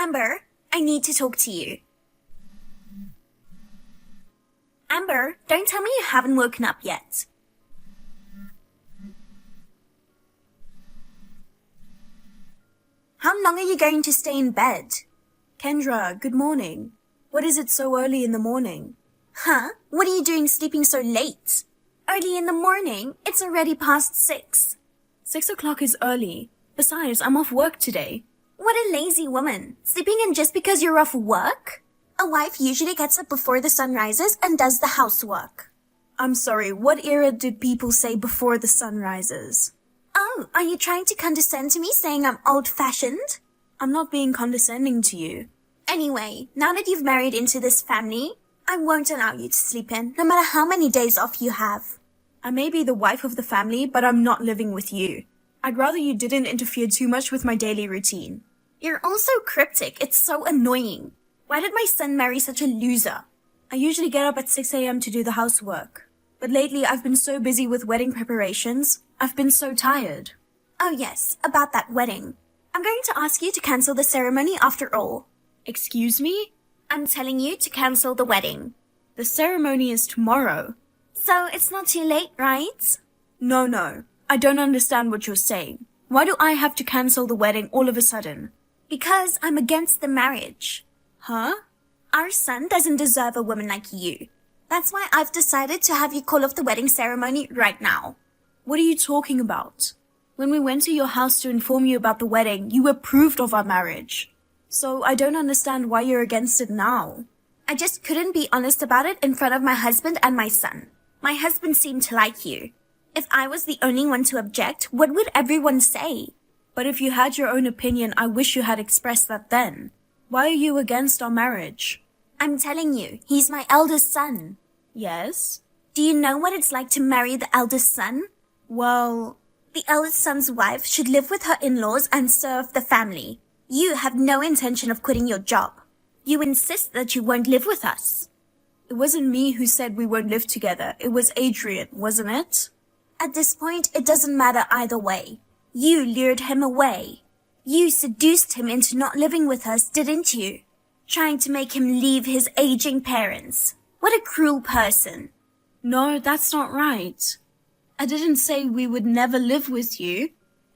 Amber, I need to talk to you. Amber, don't tell me you haven't woken up yet. How long are you going to stay in bed? Kendra, good morning. What is it so early in the morning? Huh? What are you doing sleeping so late? Early in the morning? It's already past 6. 6 o'clock is early. Besides, I'm off work today. What a lazy woman. Sleeping in just because you're off work? A wife usually gets up before the sun rises and does the housework. I'm sorry, what era did people say before the sun rises? Oh, are you trying to condescend to me saying I'm old-fashioned? I'm not being condescending to you. Anyway, now that you've married into this family, I won't allow you to sleep in, no matter how many days off you have. I may be the wife of the family, but I'm not living with you. I'd rather you didn't interfere too much with my daily routine. You're also cryptic. It's so annoying. Why did my son marry such a loser? I usually get up at 6 a.m. to do the housework. But lately I've been so busy with wedding preparations, I've been so tired. Oh yes, about that wedding. I'm going to ask you to cancel the ceremony after all. Excuse me? I'm telling you to cancel the wedding. The ceremony is tomorrow. So it's not too late, right? No. I don't understand what you're saying. Why do I have to cancel the wedding all of a sudden? Because I'm against the marriage. Huh? Our son doesn't deserve a woman like you. That's why I've decided to have you call off the wedding ceremony right now. What are you talking about? When we went to your house to inform you about the wedding, you approved of our marriage. So I don't understand why you're against it now. I just couldn't be honest about it in front of my husband and my son. My husband seemed to like you. If I was the only one to object, what would everyone say? But if you had your own opinion, I wish you had expressed that then. Why are you against our marriage? I'm telling you, he's my eldest son. Yes? Do you know what it's like to marry the eldest son? Well, the eldest son's wife should live with her in-laws and serve the family. You have no intention of quitting your job. You insist that you won't live with us. It wasn't me who said we won't live together. It was Adrian, wasn't it? At this point, it doesn't matter either way. You lured him away. You seduced him into not living with us, didn't you? Trying to make him leave his aging parents. What a cruel person. No, that's not right. I didn't say we would never live with you.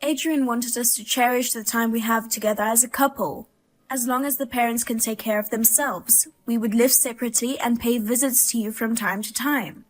Adrian wanted us to cherish the time we have together as a couple. As long as the parents can take care of themselves, we would live separately and pay visits to you from time to time.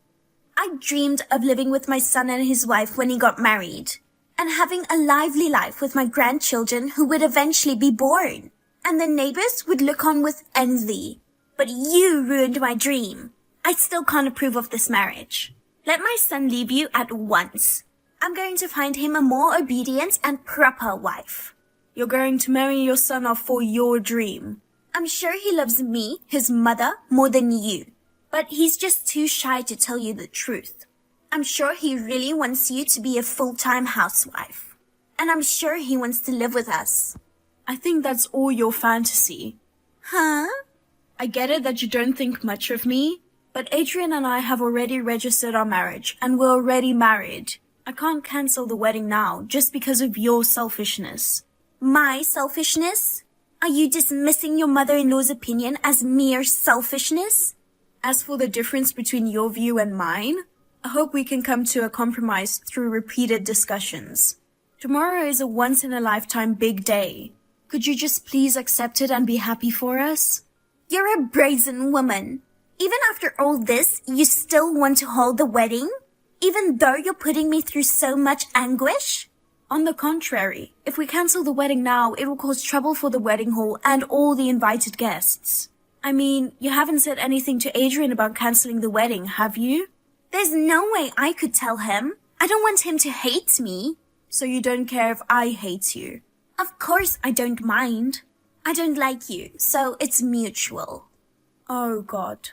I dreamed of living with my son and his wife when he got married, and having a lively life with my grandchildren who would eventually be born, and the neighbors would look on with envy. But you ruined my dream. I still can't approve of this marriage. Let my son leave you at once. I'm going to find him a more obedient and proper wife. You're going to marry your son off for your dream. I'm sure he loves me, his mother, more than you. But he's just too shy to tell you the truth. I'm sure he really wants you to be a full-time housewife. And I'm sure he wants to live with us. I think that's all your fantasy. Huh? I get it that you don't think much of me, but Adrian and I have already registered our marriage, and we're already married. I can't cancel the wedding now, just because of your selfishness. My selfishness? Are you dismissing your mother-in-law's opinion as mere selfishness? As for the difference between your view and mine, I hope we can come to a compromise through repeated discussions. Tomorrow is a once-in-a-lifetime big day. Could you just please accept it and be happy for us? You're a brazen woman. Even after all this, you still want to hold the wedding? Even though you're putting me through so much anguish? On the contrary, if we cancel the wedding now, it will cause trouble for the wedding hall and all the invited guests. I mean, you haven't said anything to Adrian about canceling the wedding, have you? There's no way I could tell him. I don't want him to hate me. So you don't care if I hate you? Of course I don't mind. I don't like you, so it's mutual. Oh God.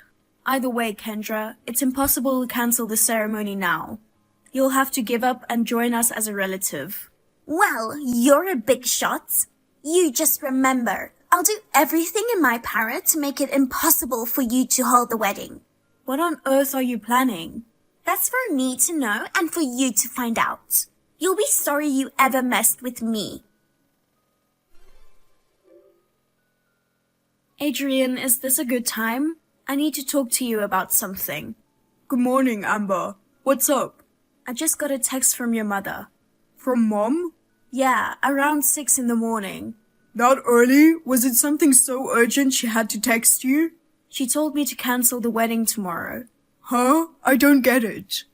Either way, Kendra, it's impossible to cancel the ceremony now. You'll have to give up and join us as a relative. Well, you're a big shot. You just remember, I'll do everything in my power to make it impossible for you to hold the wedding. What on earth are you planning? That's for me to know and for you to find out. You'll be sorry you ever messed with me. Adrian, is this a good time? I need to talk to you about something. Good morning, Amber. What's up? I just got a text from your mother. From Mom? Yeah, around 6 in the morning. That early? Was it something so urgent she had to text you? She told me to cancel the wedding tomorrow. Huh? I don't get it.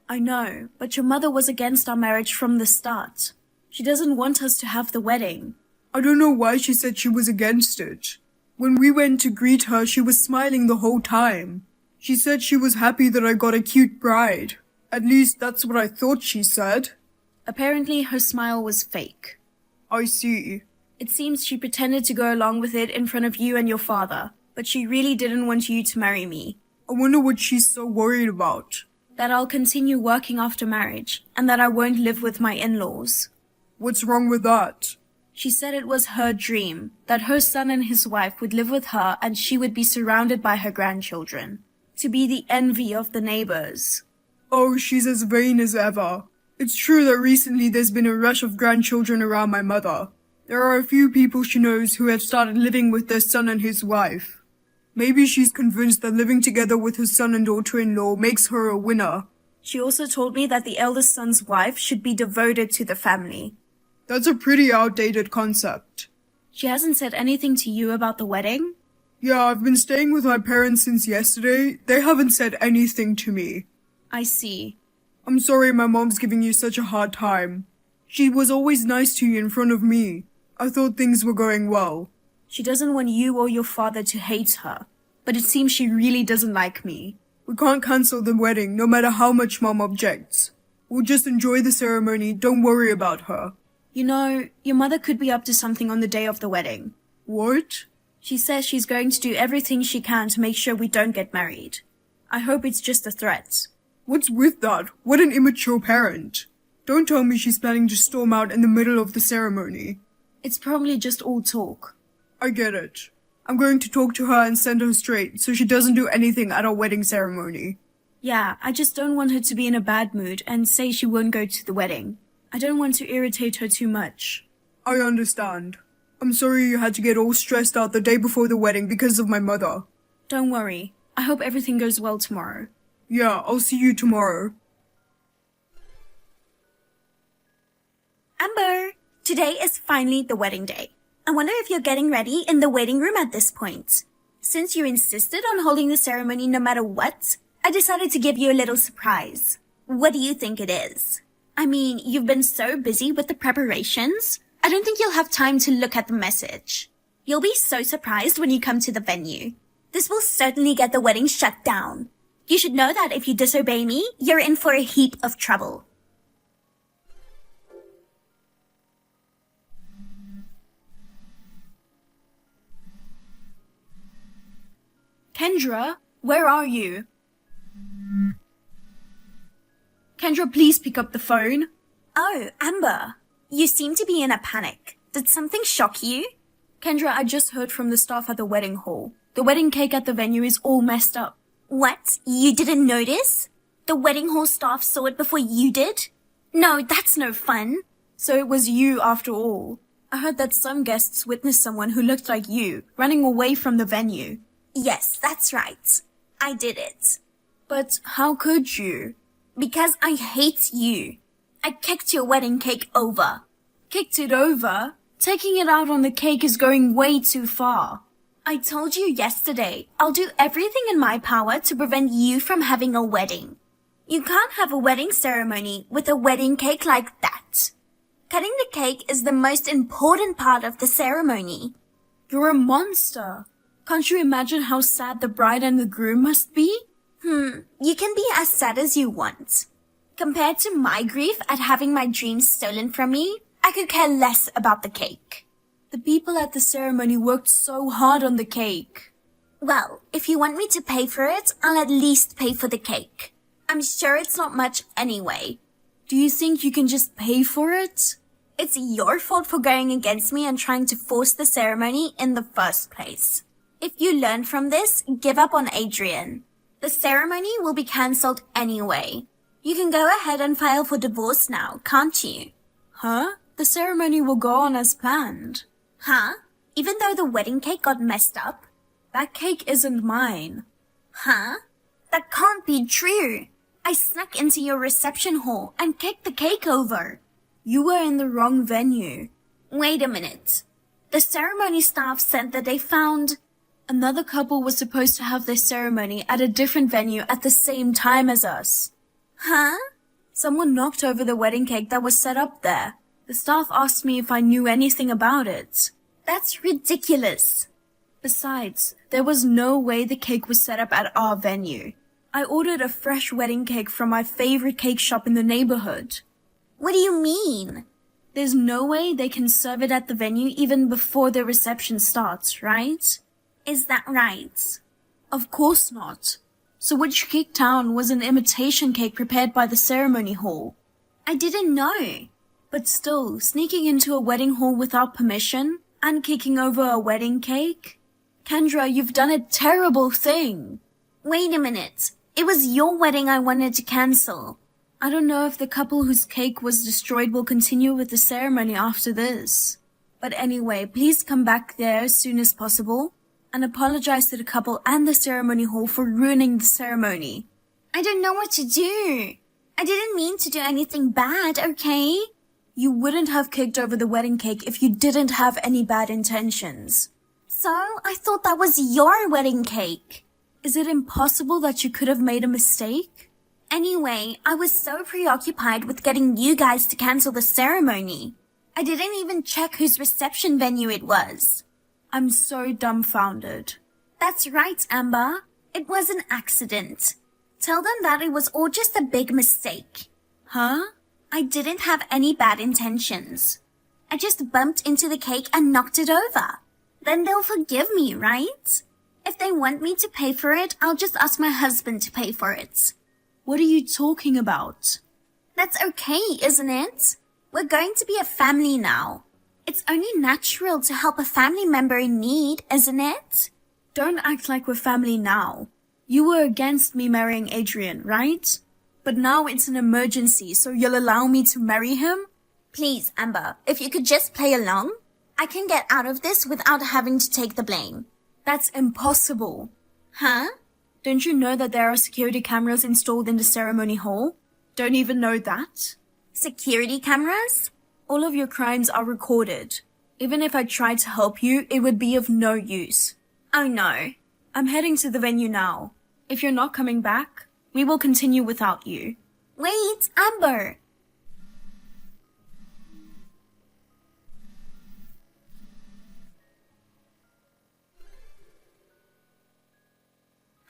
I know, but your mother was against our marriage from the start. She doesn't want us to have the wedding. I don't know why she said she was against it. When we went to greet her, she was smiling the whole time. She said she was happy that I got a cute bride. At least that's what I thought she said. Apparently her smile was fake. I see. It seems she pretended to go along with it in front of you and your father, but she really didn't want you to marry me. I wonder what she's so worried about. That I'll continue working after marriage, and that I won't live with my in-laws. What's wrong with that? She said it was her dream, that her son and his wife would live with her and she would be surrounded by her grandchildren. To be the envy of the neighbors. Oh, she's as vain as ever. It's true that recently there's been a rush of grandchildren around my mother. There are a few people she knows who have started living with their son and his wife. Maybe she's convinced that living together with her son and daughter-in-law makes her a winner. She also told me that the eldest son's wife should be devoted to the family. That's a pretty outdated concept. She hasn't said anything to you about the wedding? Yeah, I've been staying with my parents since yesterday. They haven't said anything to me. I see. I'm sorry my mom's giving you such a hard time. She was always nice to you in front of me. I thought things were going well. She doesn't want you or your father to hate her, but it seems she really doesn't like me. We can't cancel the wedding no matter how much Mom objects. We'll just enjoy the ceremony, don't worry about her. You know, your mother could be up to something on the day of the wedding. What? She says she's going to do everything she can to make sure we don't get married. I hope it's just a threat. What's with that? What an immature parent. Don't tell me she's planning to storm out in the middle of the ceremony. It's probably just all talk. I get it. I'm going to talk to her and send her straight so she doesn't do anything at our wedding ceremony. Yeah, I just don't want her to be in a bad mood and say she won't go to the wedding. I don't want to irritate her too much. I understand. I'm sorry you had to get all stressed out the day before the wedding because of my mother. Don't worry. I hope everything goes well tomorrow. Yeah, I'll see you tomorrow. Amber, today is finally the wedding day. I wonder if you're getting ready in the waiting room at this point. Since you insisted on holding the ceremony no matter what, I decided to give you a little surprise. What do you think it is? I mean, you've been so busy with the preparations, I don't think you'll have time to look at the message. You'll be so surprised when you come to the venue. This will certainly get the wedding shut down. You should know that if you disobey me, you're in for a heap of trouble. Kendra, where are you? Kendra, please pick up the phone. Oh, Amber, you seem to be in a panic. Did something shock you? Kendra, I just heard from the staff at the wedding hall. The wedding cake at the venue is all messed up. What? You didn't notice? The wedding hall staff saw it before you did? No, that's no fun. So it was you after all. I heard that some guests witnessed someone who looked like you running away from the venue. Yes, that's right. I did it. But how could you? Because I hate you. I kicked your wedding cake over. Kicked it over? Taking it out on the cake is going way too far. I told you yesterday, I'll do everything in my power to prevent you from having a wedding. You can't have a wedding ceremony with a wedding cake like that. Cutting the cake is the most important part of the ceremony. You're a monster. Can't you imagine how sad the bride and the groom must be? You can be as sad as you want. Compared to my grief at having my dreams stolen from me, I could care less about the cake. The people at the ceremony worked so hard on the cake. Well, if you want me to pay for it, I'll at least pay for the cake. I'm sure it's not much anyway. Do you think you can just pay for it? It's your fault for going against me and trying to force the ceremony in the first place. If you learn from this, give up on Adrian. The ceremony will be cancelled anyway. You can go ahead and file for divorce now, can't you? Huh? The ceremony will go on as planned. Huh? Even though the wedding cake got messed up? That cake isn't mine. Huh? That can't be true. I snuck into your reception hall and kicked the cake over. You were in the wrong venue. Wait a minute. The ceremony staff said that they found... Another couple was supposed to have their ceremony at a different venue at the same time as us. Huh? Someone knocked over the wedding cake that was set up there. The staff asked me if I knew anything about it. That's ridiculous. Besides, there was no way the cake was set up at our venue. I ordered a fresh wedding cake from my favorite cake shop in the neighborhood. What do you mean? There's no way they can serve it at the venue even before the reception starts, right? Is that right? Of course not. So which cake town was an imitation cake prepared by the ceremony hall? I didn't know. But still, sneaking into a wedding hall without permission and kicking over a wedding cake? Kendra, you've done a terrible thing. Wait a minute. It was your wedding I wanted to cancel. I don't know if the couple whose cake was destroyed will continue with the ceremony after this. But anyway, please come back there as soon as possible and apologize to the couple and the ceremony hall for ruining the ceremony. I don't know what to do. I didn't mean to do anything bad, okay? You wouldn't have kicked over the wedding cake if you didn't have any bad intentions. So, I thought that was your wedding cake. Is it impossible that you could have made a mistake? Anyway, I was so preoccupied with getting you guys to cancel the ceremony. I didn't even check whose reception venue it was. I'm so dumbfounded. That's right, Amber. It was an accident. Tell them that it was all just a big mistake. Huh? I didn't have any bad intentions. I just bumped into the cake and knocked it over. Then they'll forgive me, right? If they want me to pay for it, I'll just ask my husband to pay for it. What are you talking about? That's okay, isn't it? We're going to be a family now. It's only natural to help a family member in need, isn't it? Don't act like we're family now. You were against me marrying Adrian, right? But now it's an emergency, so you'll allow me to marry him? Please, Amber, if you could just play along, I can get out of this without having to take the blame. That's impossible. Huh? Don't you know that there are security cameras installed in the ceremony hall? Don't even know that? Security cameras? All of your crimes are recorded. Even if I tried to help you, it would be of no use. Oh no. I'm heading to the venue now. If you're not coming back, we will continue without you. Wait, Amber.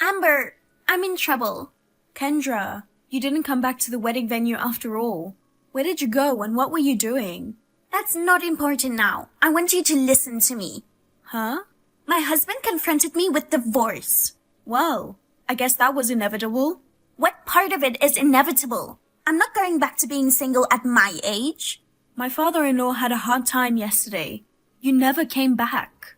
Amber, I'm in trouble. Kendra, you didn't come back to the wedding venue after all. Where did you go and what were you doing? That's not important now. I want you to listen to me. Huh? My husband confronted me with divorce. Well, I guess that was inevitable. What part of it is inevitable? I'm not going back to being single at my age. My father-in-law had a hard time yesterday. You never came back.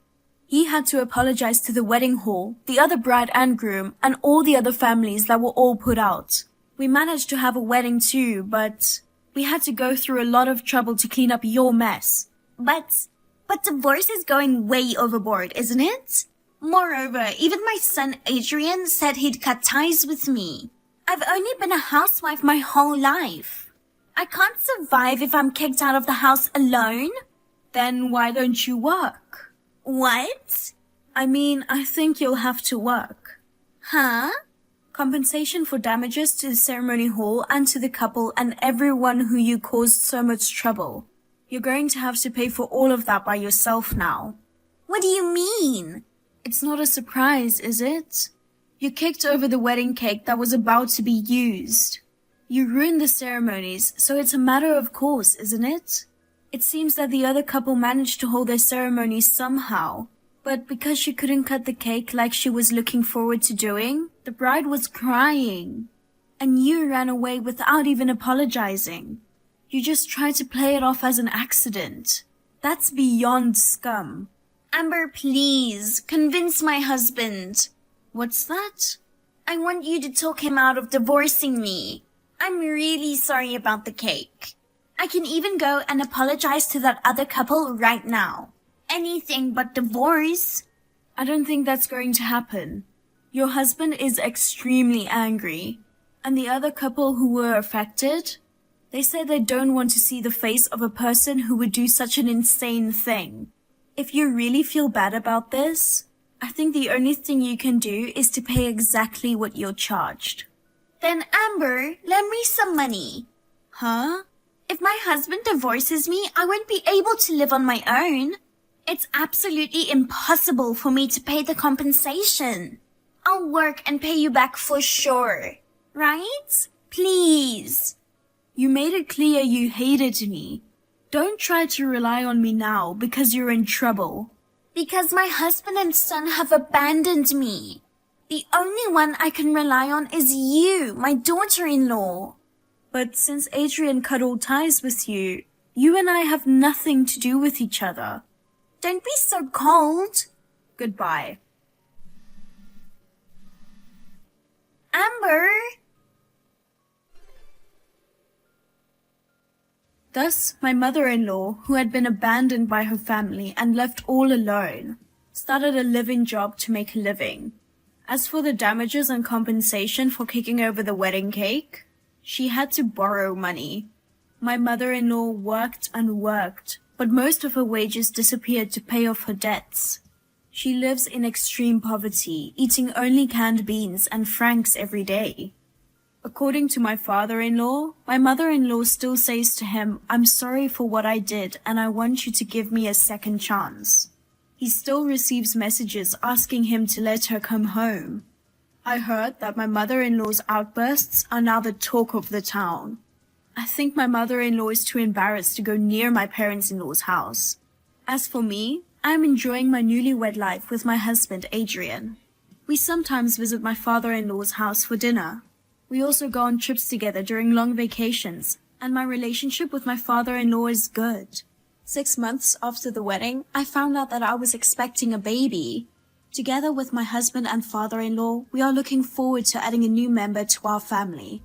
He had to apologize to the wedding hall, the other bride and groom, and all the other families that were all put out. We managed to have a wedding too, but we had to go through a lot of trouble to clean up your mess. But divorce is going way overboard, isn't it? Moreover, even my son Adrian said he'd cut ties with me. I've only been a housewife my whole life. I can't survive if I'm kicked out of the house alone. Then why don't you work? What? I mean, I think you'll have to work. Huh? Compensation for damages to the ceremony hall and to the couple and everyone who you caused so much trouble. You're going to have to pay for all of that by yourself now. What do you mean? It's not a surprise, is it? You kicked over the wedding cake that was about to be used. You ruined the ceremonies, so it's a matter of course, isn't it? It seems that the other couple managed to hold their ceremony somehow, but because she couldn't cut the cake like she was looking forward to doing, the bride was crying. And you ran away without even apologizing. You just tried to play it off as an accident. That's beyond scum. Amber, please, convince my husband. What's that? I want you to talk him out of divorcing me. I'm really sorry about the cake. I can even go and apologize to that other couple right now. Anything but divorce. I don't think that's going to happen. Your husband is extremely angry, and the other couple who were affected, they say they don't want to see the face of a person who would do such an insane thing. If you really feel bad about this, I think the only thing you can do is to pay exactly what you're charged. Then Amber, lend me some money. Huh? If my husband divorces me, I won't be able to live on my own. It's absolutely impossible for me to pay the compensation. I'll work and pay you back for sure. Right? Please. You made it clear you hated me. Don't try to rely on me now because you're in trouble. Because my husband and son have abandoned me. The only one I can rely on is you, my daughter-in-law. But since Adrian cut all ties with you, you and I have nothing to do with each other. Don't be so cold. Goodbye. Amber! Thus, my mother-in-law, who had been abandoned by her family and left all alone, started a live-in job to make a living. As for the damages and compensation for kicking over the wedding cake, she had to borrow money. My mother-in-law worked and worked, but most of her wages disappeared to pay off her debts. She lives in extreme poverty, eating only canned beans and franks every day. According to my father-in-law, my mother-in-law still says to him, "I'm sorry for what I did and I want you to give me a second chance." He still receives messages asking him to let her come home. I heard that my mother-in-law's outbursts are now the talk of the town. I think my mother-in-law is too embarrassed to go near my parents-in-law's house. As for me, I am enjoying my newlywed life with my husband, Adrian. We sometimes visit my father-in-law's house for dinner. We also go on trips together during long vacations, and my relationship with my father-in-law is good. 6 months after the wedding, I found out that I was expecting a baby. Together with my husband and father-in-law, we are looking forward to adding a new member to our family.